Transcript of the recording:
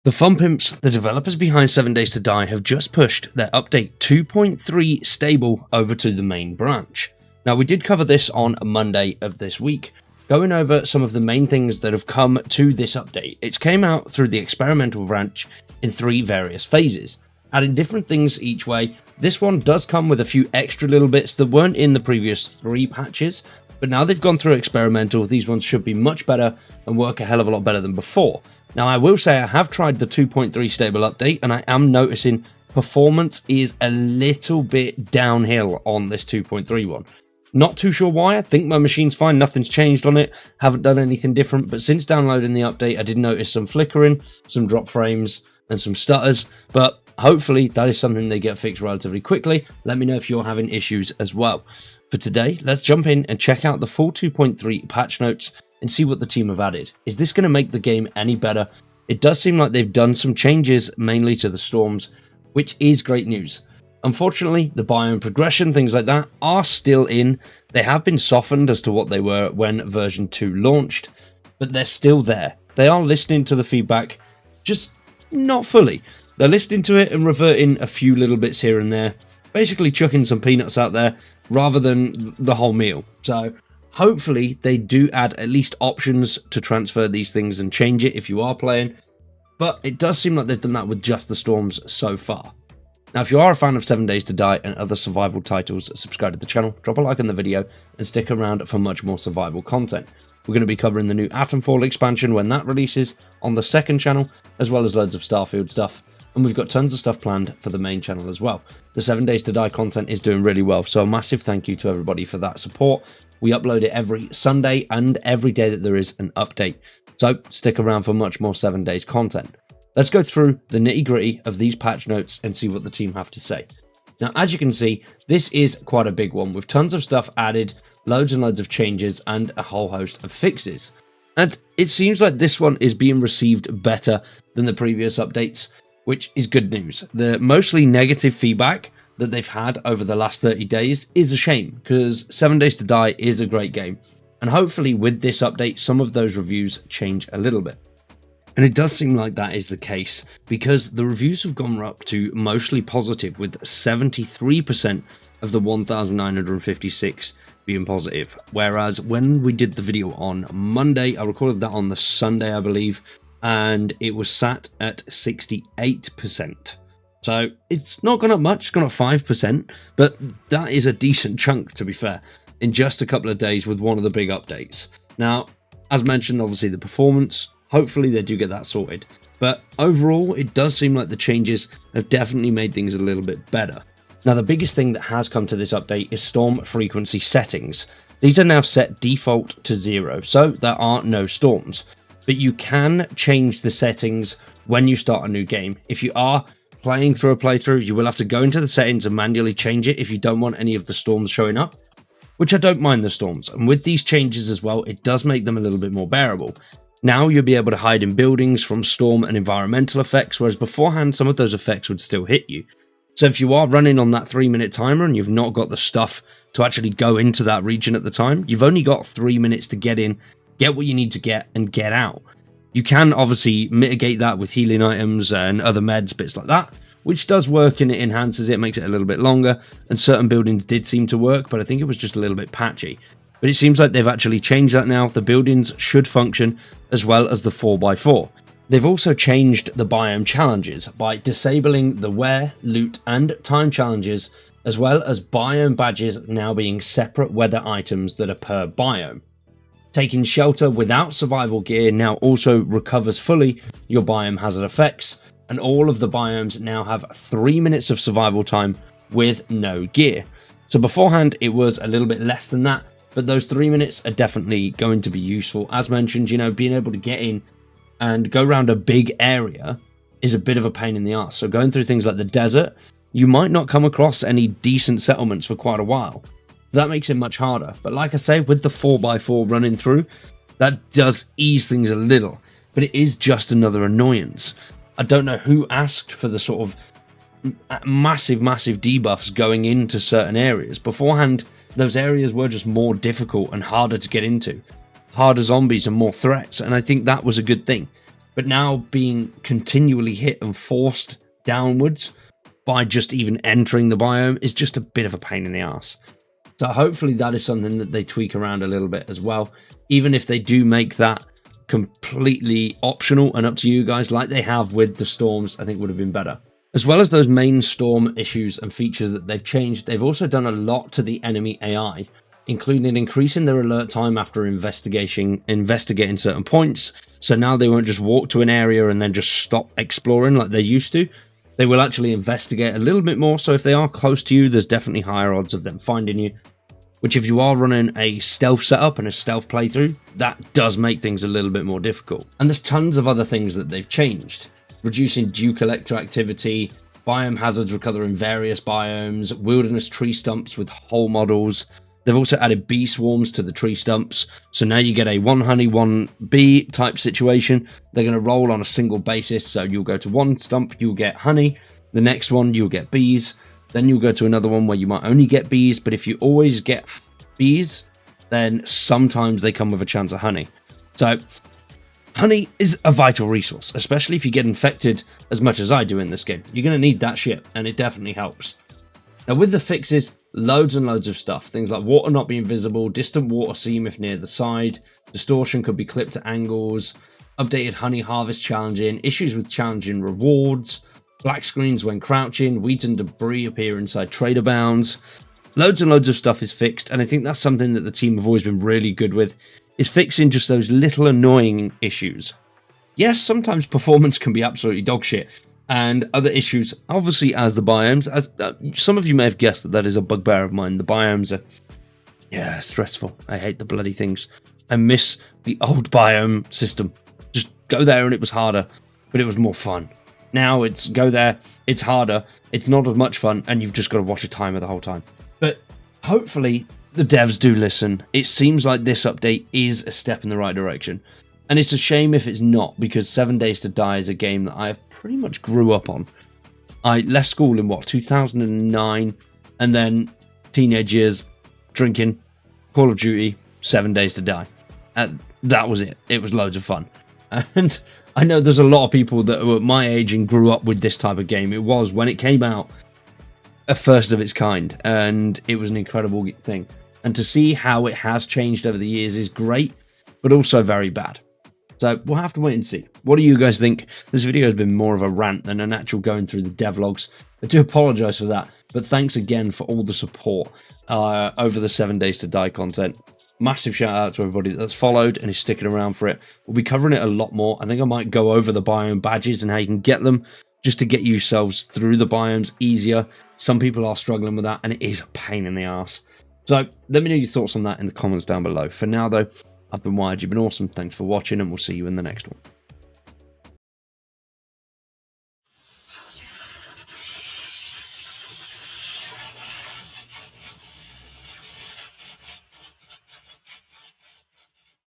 The Fun Pimps, the developers behind 7 Days to Die, have just pushed their update 2.3 stable over to the main branch. Now, we did cover this on Monday of this week, going over some of the main things that have come to this update. It's came out through the experimental branch in 3 various phases, adding different things each way. This one does come with a few extra little bits that weren't in the previous 3 patches, but now they've gone through experimental, these ones should be much better and work a hell of a lot better than before. Now, I will say I have tried the 2.3 stable update, and I am noticing performance is a little bit downhill on this 2.3 one. Not too sure why. I think my machine's fine, nothing's changed on it, haven't done anything different, but since downloading the update I did notice some flickering, some drop frames and some stutters, but hopefully that is something they get fixed relatively quickly. Let me know if you're having issues as well. For today, let's jump in and check out the full 2.3 patch notes and see what the team have added. Is this going to make the game any better? It does seem like they've done some changes, mainly to the storms, which is great news. Unfortunately, the biome progression, things like that, are still in. They have been softened as to what they were when version 2 launched, but they're still there. They are listening to the feedback, just not fully. They're listening to it and reverting a few little bits here and there, basically chucking some peanuts out there rather than the whole meal. So hopefully they do add at least options to transfer these things and change it if you are playing, but it does seem like they've done that with just the storms so far. Now, if you are a fan of 7 Days to Die and other survival titles, subscribe to the channel, drop a like on the video, and stick around for much more survival content. We're going to be covering the new Atomfall expansion when that releases on the second channel, as well as loads of Starfield stuff, and we've got tons of stuff planned for the main channel as well. The 7 Days to Die content is doing really well, so a massive thank you to everybody for that support. We upload it every Sunday and every day that there is an update, so stick around for much more 7 Days content. Let's go through the nitty-gritty of these patch notes and see what the team have to say. Now, as you can see, this is quite a big one with tons of stuff added, loads and loads of changes, and a whole host of fixes. And it seems like this one is being received better than the previous updates, which is good news. The mostly negative feedback that they've had over the last 30 days is a shame, because 7 Days to Die is a great game, and hopefully with this update some of those reviews change a little bit. And it does seem like that is the case, because the reviews have gone up to mostly positive, with 73% of the 1,956 being positive. Whereas when we did the video on Monday, I recorded that on the Sunday, I believe, and it was sat at 68%. So it's not gone up much, it's gone up 5%, but that is a decent chunk, to be fair, in just a couple of days with one of the big updates. Now, as mentioned, obviously the performance, hopefully they do get that sorted. But overall, it does seem like the changes have definitely made things a little bit better. Now, the biggest thing that has come to this update is storm frequency settings. These are now set default to 0, so there are no storms. But you can change the settings when you start a new game. If you are playing through a playthrough, you will have to go into the settings and manually change it if you don't want any of the storms showing up, which I don't mind the storms. And with these changes as well, it does make them a little bit more bearable. Now you'll be able to hide in buildings from storm and environmental effects, whereas beforehand some of those effects would still hit you. So if you are running on that 3-minute timer and you've not got the stuff to actually go into that region at the time, you've only got 3 minutes to get in, get what you need to get, and get out. You can obviously mitigate that with healing items and other meds, bits like that, which does work and it enhances it, makes it a little bit longer, and certain buildings did seem to work, but I think it was just a little bit patchy. But it seems like they've actually changed that now. The buildings should function, as well as the 4x4. They've also changed the biome challenges by disabling the wear, loot, and time challenges, as well as biome badges now being separate weather items that are per biome. Taking shelter without survival gear now also recovers fully your biome hazard effects, and all of the biomes now have 3 minutes of survival time with no gear. So beforehand it was a little bit less than that, but those 3 minutes are definitely going to be useful. As mentioned, you know, being able to get in and go around a big area is a bit of a pain in the ass. So going through things like the desert, you might not come across any decent settlements for quite a while. That makes it much harder. But like I say, with the 4x4 running through, that does ease things a little. But it is just another annoyance. I don't know who asked for the sort of massive debuffs going into certain areas. Beforehand, those areas were just more difficult and harder to get into. Harder zombies and more threats, and I think that was a good thing. but now being continually hit and forced downwards by just even entering the biome is just a bit of a pain in the ass. So hopefully that is something that they tweak around a little bit as well, even if they do make that completely optional and up to you guys like they have with the storms. I think would have been better. As well as those main storm issues and features that they've changed, they've also done a lot to the enemy AI, including increasing their alert time after investigating certain points. So now they won't just walk to an area and then just stop exploring like they used to. They will actually investigate a little bit more, so if they are close to you, there's definitely higher odds of them finding you. Which, if you are running a stealth setup and a stealth playthrough, that does make things a little bit more difficult. And there's tons of other things that they've changed. Reducing dew collector activity, biome hazards recur in various biomes, wilderness tree stumps with whole models. They've also added bee swarms to the tree stumps, so now you get a one honey, one bee type situation. They're going to roll on a single basis, so you'll go to one stump, you'll get honey, the next one you'll get bees, then you'll go to another one where you might only get bees, but if you always get bees, then sometimes they come with a chance of honey. So honey is a vital resource, especially if you get infected as much as I do in this game. You're going to need that shit, and it definitely helps. Now with the fixes, loads and loads of stuff. Things like water not being visible, distant water seam if near the side, distortion could be clipped at angles, updated honey harvest challenging, issues with challenging rewards, black screens when crouching, weeds and debris appear inside trader bounds. Loads and loads of stuff is fixed, and I think that's something that the team have always been really good with, is fixing just those little annoying issues. Yes, sometimes performance can be absolutely dog shit, and other issues, obviously, as the biomes, as some of you may have guessed that is a bugbear of mine. The biomes are, stressful. I hate the bloody things. I miss the old biome system. Just go there and it was harder, but it was more fun. Now it's go there, it's harder, it's not as much fun, and you've just got to watch a timer the whole time. But hopefully the devs do listen. It seems like this update is a step in the right direction. And it's a shame if it's not, because 7 Days to Die is a game that I pretty much grew up on. I left school in 2009, and then teenage years, drinking, Call of Duty, 7 Days to Die. And that was it. It was loads of fun. And I know there's a lot of people that were my age and grew up with this type of game. It was, when it came out, a first of its kind, and it was an incredible thing. And to see how it has changed over the years is great, but also very bad. So we'll have to wait and see. What do you guys think? This video has been more of a rant than an actual going through the devlogs. I do apologise for that, but thanks again for all the support over the 7 Days to Die content. Massive shout out to everybody that's followed and is sticking around for it. We'll be covering it a lot more. I think I might go over the biome badges and how you can get them, just to get yourselves through the biomes easier. Some people are struggling with that, and it is a pain in the ass. So let me know your thoughts on that in the comments down below. For now though, I've been Wired, you've been awesome, thanks for watching, and we'll see you in the next one.